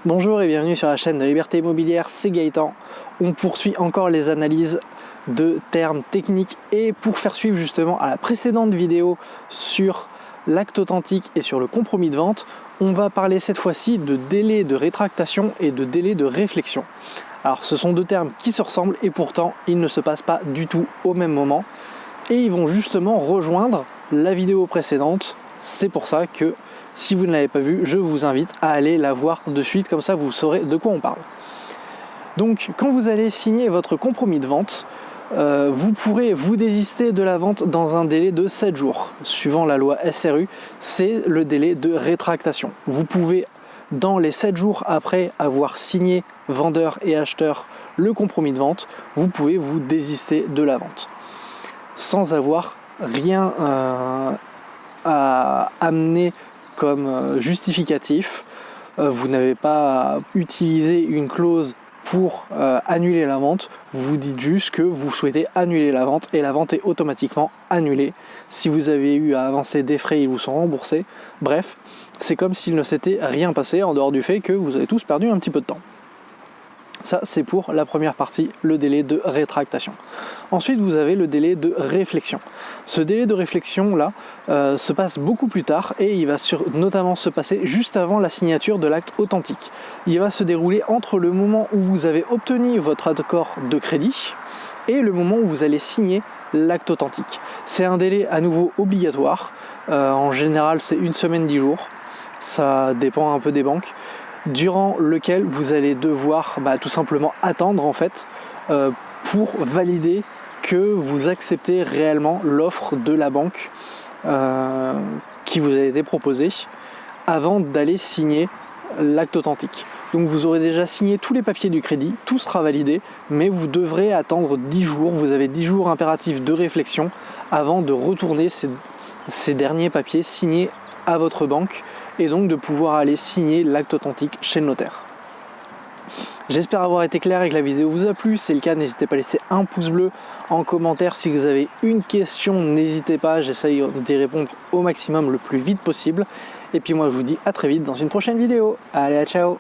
Bonjour et bienvenue sur la chaîne de Liberté Immobilière, c'est Gaëtan. On poursuit encore les analyses de termes techniques et pour faire suivre justement à la précédente vidéo sur l'acte authentique et sur le compromis de vente, on va parler cette fois-ci de délai de rétractation et de délai de réflexion. Alors ce sont deux termes qui se ressemblent et pourtant ils ne se passent pas du tout au même moment et ils vont justement rejoindre la vidéo précédente. C'est pour ça que si vous ne l'avez pas vue, je vous invite à aller la voir de suite, comme ça vous saurez de quoi on parle. Donc quand vous allez signer votre compromis de vente, vous pourrez vous désister de la vente dans un délai de 7 jours. Suivant la loi SRU, c'est le délai de rétractation. Vous pouvez, dans les 7 jours après avoir signé vendeur et acheteur le compromis de vente, vous pouvez vous désister de la vente sans avoir rien à amener comme justificatif. Vous n'avez pas utilisé une clause pour annuler la vente, vous dites juste que vous souhaitez annuler la vente et la vente est automatiquement annulée. Si vous avez eu à avancer des frais, ils vous sont remboursés. Bref, c'est comme s'il ne s'était rien passé en dehors du fait que vous avez tous perdu un petit peu de temps. Ça, c'est pour la première partie, le délai de rétractation. Ensuite, vous avez le délai de réflexion. Ce délai de réflexion-là se passe beaucoup plus tard et il va notamment se passer juste avant la signature de l'acte authentique. Il va se dérouler entre le moment où vous avez obtenu votre accord de crédit et le moment où vous allez signer l'acte authentique. C'est un délai à nouveau obligatoire. En général, c'est 1 semaine 10 jours. Ça dépend un peu des banques. Durant lequel vous allez devoir tout simplement attendre en fait pour valider que vous acceptez réellement l'offre de la banque qui vous a été proposée avant d'aller signer l'acte authentique. Donc vous aurez déjà signé tous les papiers du crédit, tout sera validé, mais vous devrez attendre 10 jours, vous avez 10 jours impératifs de réflexion avant de retourner ces derniers papiers signés à votre banque et donc de pouvoir aller signer l'acte authentique chez le notaire. J'espère avoir été clair et que la vidéo vous a plu. Si c'est le cas, n'hésitez pas à laisser un pouce bleu en commentaire. Si vous avez une question, n'hésitez pas, j'essaye d'y répondre au maximum le plus vite possible. Et puis moi je vous dis à très vite dans une prochaine vidéo. Allez, ciao!